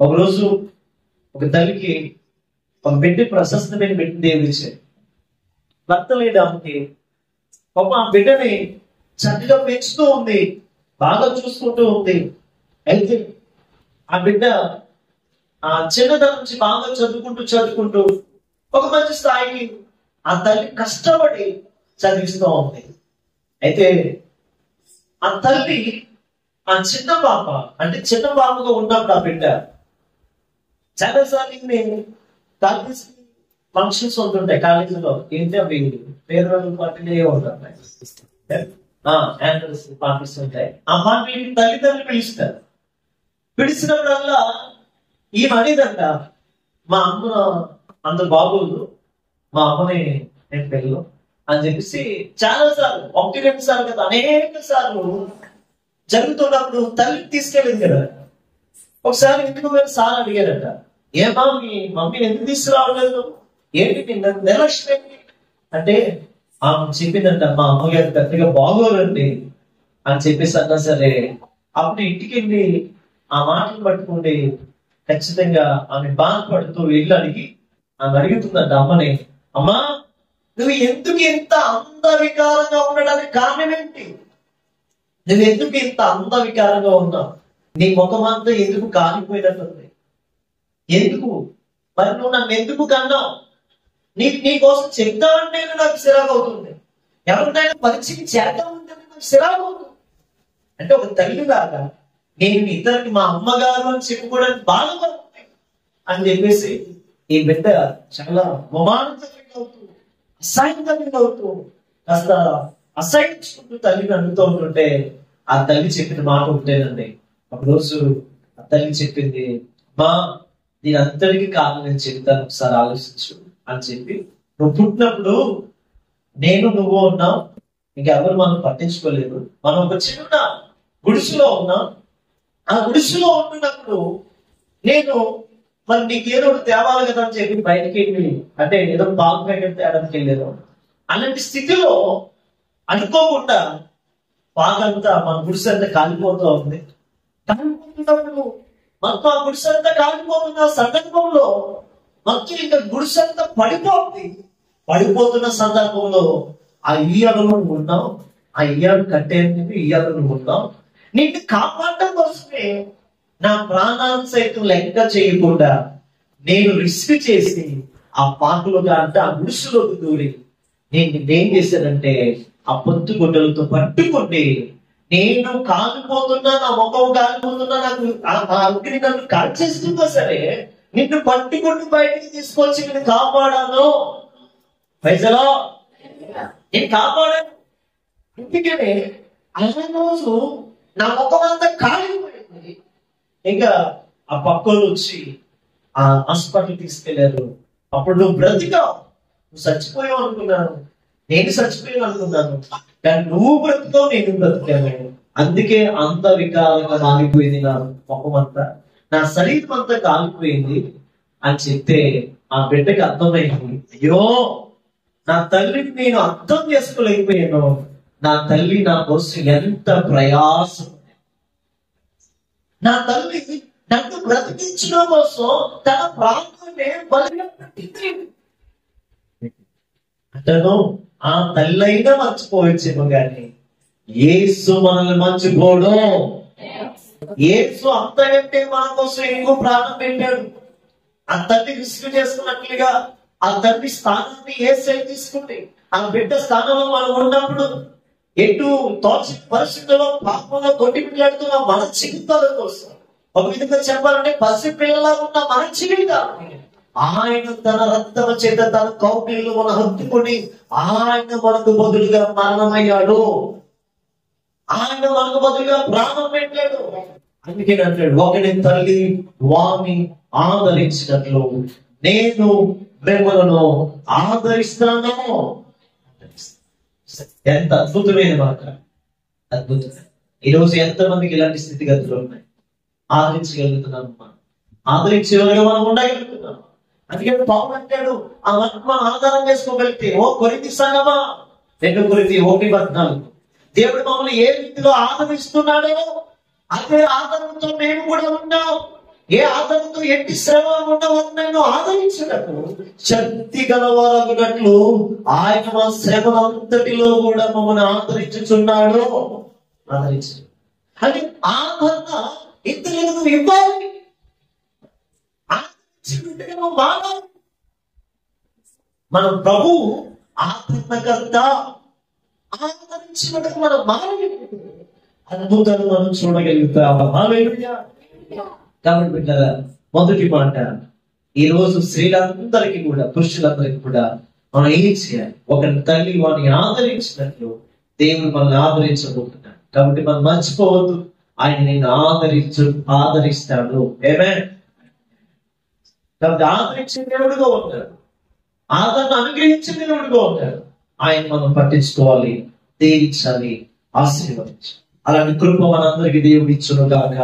ఒకరోజు ఒక తల్లికి ఒక బిడ్డ, ప్రశస్తమైన బిడ్డ దేవుడు ఇచ్చాడు. భర్త లేడు ఆమెకి. పాప ఆ బిడ్డని చక్కగా పెంచుతూ ఉంది, బాగా చూసుకుంటూ ఉంది. అయితే ఆ బిడ్డ ఆ చిన్నతనం నుంచి బాగా చదువుకుంటూ ఒక మంచి స్థాయికి ఆ తల్లి కష్టపడి చదివిస్తూ ఉంది. అయితే ఆ తల్లి ఆ చిన్న పాపగా ఉన్నప్పుడు ఆ బిడ్డ చాలాసార్లు కాలేజ్ ఫంక్షన్స్ ఉంటుంటాయి కాలేజీలో. ఏంటి అవి ఫేర్వెల్ పార్టీలు ఉంటాయి, యాన్యువల్ పార్టీస్ ఉంటాయి. ఆ పార్టీకి తల్లిదండ్రులు పిలుస్తారు. పిలిచినప్పుడల్లా ఈ మడిదంట, మా అమ్మ అందరు బాగోదు, మా అమ్మని నేను పెళ్ళి అని చెప్పేసి చాలా సార్లు, 1-2 సార్లు కదా, అనేక సార్లు జరుగుతున్నప్పుడు తల్లిని తీసుకెళ్ళింది కదా. ఒకసారి ఎందుకు మీరు సార్ అడిగారట, ఏమా మీ మమ్మీని ఎందుకు తీసుకురావట్లేదు, ఏంటి నిర్లక్ష్యం ఏంటి అంటే, ఆమె చెప్పిందంట, మా అమ్మగారు పెద్దగా బాగోరండి అని చెప్పేసి అన్నా. సరే, అప్పుడు ఇంటికి వెళ్ళి ఆ మాటలు పట్టుకుండి ఖచ్చితంగా ఆమె బాధపడుతూ వెళ్ళి ఆమె అడుగుతుందంట అమ్మని, అమ్మా నువ్వు ఎందుకు ఇంత అందవికారంగా ఉండడానికి కారణం ఏంటి? నువ్వు ఎందుకు ఇంత అందవికారంగా ఉన్నావు? నీ ముఖం అంతా ఎందుకు కాలిపోయినట్టుంది? ఎందుకు మరి నువ్వు నన్ను ఎందుకు కన్నావు? నీ కోసం చెప్తామంటే నాకు చిరాకు అవుతుంది, ఎవరినైనా పరిచయం చేద్దామంటే నాకు చిరాకు అవుతుంది. అంటే ఒక తల్లిలాగా నేను ఇద్దరికి మా అమ్మగారు అని చెప్పుకోవడానికి బాధపడుతుంది అని చెప్పేసి ఈ బిడ్డ చాలా మొమానంగా ఫీల్ అవుతూ, అసహ్యంగా ఫీల్ అవుతూ, కాస్త అసహించుకుంటూ తల్లిని అడుగుతూ ఉంటుంటే ఆ తల్లి చెప్పిన మాట ఉంటేనండి. ఒక రోజు ఆ తల్లి చెప్పింది, మా దీని అంతటికి కారణం నేను చెప్తాను, ఒకసారి ఆలోచించు అని చెప్పి, నువ్వు పుట్టినప్పుడు నువ్వు ఉన్నావు, ఇంకెవరు మనం పట్టించుకోలేదు. మనం ఒక చిన్న గుడిసెలో ఉన్నాం. ఆ గుడిసెలో ఉంటున్నప్పుడు నేను మరి నీకేదో ఒకటి తేవాలి కదా అని చెప్పి బయటకి వెళ్ళి, అంటే ఏదో పాలు ప్యాకెట్ తేడానికి వెళ్ళాను. అలాంటి స్థితిలో అనుకోకుండా పాగంతా మన గుడిసె అంతా కాలిపోతూ ఉంది. కాలిపోతున్నప్పుడు మొత్తం ఆ గుడిసె అంతా కాలిపోతున్న సందర్భంలో మొత్తం ఇంకా గుడిసె అంతా పడిపోతున్న సందర్భంలో ఆ ఇయ్యాలలో ఉన్నాం, ఆ ఇయ్యాలు కట్టేందుకు ఇయ్యాలను ఉన్నాం. నిన్ను కాపాడటం కోసమే నా ప్రాణాలను సైతం లెక్క చేయకుండా నేను రిస్క్ చేసి ఆ పాకులుగా అంటే ఆ గుడిసెలోకి దూరి నేనేం చేశానంటే ఆ పొత్తు గుడ్డలతో పట్టుకుంటే, నేను కాలిపోతున్నా, నా ముఖం కాలిపోతున్నా, నాకు ఆ అగ్ని నన్ను కాల్చేస్తుందో సరే నిన్ను పట్టుకుంటూ బయటికి తీసుకొచ్చి నేను కాపాడాను. పైసలో నేను కాపాడాను. అందుకనే ఆ రోజు నా ముఖం అంతా కాలిపోయింది. ఇంకా ఆ పక్కలు వచ్చి ఆ హాస్పిటల్ తీసుకెళ్లారు. అప్పుడు నువ్వు బ్రతికావు, నువ్వు చచ్చిపోయావు అనుకున్నాను, నేను చచ్చిపోయాను అనుకున్నాను, కానీ నువ్వు బ్రతుకావు, నేను బ్రతికాను. అందుకే అంత వికారంగా కాలిపోయింది నా ముఖం అంతా, నా శరీరం అంతా కాలిపోయింది అని చెప్తే ఆ బిడ్డకి అర్థమైంది, అయ్యో నా తల్లిని నేను అర్థం చేసుకోలేకపోయాను, నా తల్లి నా కోసం ఎంత ప్రయాసం, నా తల్లి నన్ను బ్రతికించడం కోసం తన ప్రాణాన్ని బలిగా పెట్టింది. అతను ఆ తల్లి అయినా మర్చిపోవచ్చేమో కానీ యేసు మనల్ని మర్చిపోడు. యేసు అంతకంటే మన కోసం ఎక్కువ ప్రాణం పెట్టాడు. ఆ తల్లి రిస్క్ చేసుకున్నట్లుగా ఆ తల్లి స్థానాన్ని యేసే తీసుకుంటే, ఆ బిడ్డ స్థానంలో మనం ఉన్నప్పుడు ఎటు తోచి పరిస్థితుల్లో పాపంలో కొట్టిపిట్లాడుతున్న మన జీవితాల కోసం, ఒక విధంగా చెప్పాలంటే పసిపిల్లలా ఉన్న మన జీవితాలు ఆయన తన రక్తమ చేత తన కౌగిలిలో మనం హత్తుకొని ఆయన మనకు బదులుగా మరణమయ్యాడు, ఆయన మనకు బదులుగా ప్రాణం పెట్టాడు. అందుకే అంటాడు, ఒకటి తల్లి వాణ్ణి ఆదరించినట్లు నేను మిమ్మల్ని ఆదరిస్తాను. ఎంత అద్భుతమైన మాట, అద్భుతం. ఈరోజు ఎంతమందికి ఇలాంటి స్థితిగతులు ఉన్నాయి? ఆదరించగలుగుతున్నామమ్మా, ఆదరించేవారుగా మనం ఉండగలుగుతున్నాం. అందుకే పౌలు అంటాడు, ఆ ఆత్మ ఆధారం చేసుకోగలిగితే, ఓ కొరింథీ సంఘమా 2 కొరింథీ 1:14, దేవుడు మమ్మల్ని ఏ రీతిలో ఆదరిస్తున్నాడో అదే ఆదరణతో మేము కూడా ఉన్నాం. ఏ ఆదరణతో ఎట్టి శ్రమ ఉన్నవారినైనా ఆదరించినట్టు శక్తి గలవారన్నట్లు ఆయన మా శ్రమలంతటిలో కూడా మమ్మల్ని ఆదరించుచున్నాడు. ఆదరించు అది ఆదరణ ఇతరులకు ఇవ్వాలి. మన ప్రభు ఆదరణకర్త. ఆదరించినట్టు మనం మానవి అద్భుతాలు మనం చూడగలుగుతాం. హల్లెలూయా. కాబట్టి బిడ్డలారా, మొదటి మాట, ఈ రోజు స్త్రీలందరికీ కూడా, పురుషులందరికీ కూడా మనం ఏం చేయాలి? ఒక తల్లి వాడిని ఆదరించినట్లు దేవుడు మనల్ని ఆదరించబోతున్నాడు. కాబట్టి మనం మర్చిపోవద్దు, ఆయన నిన్ను ఆదరిస్తాడు. ఆమేన్. కాబట్టి ఆదరించే దేవుడుగా ఉంటాడు, ఆదరణ అనుగ్రహించే దేవుడుగా ఉంటాడు. ఆయన మనం పట్టించుకోవాలి, దీవించాలి, ఆశీర్వదించాలి. అలాంటి కృప మనందరికీ దేవుడు ఇచ్చును గాక.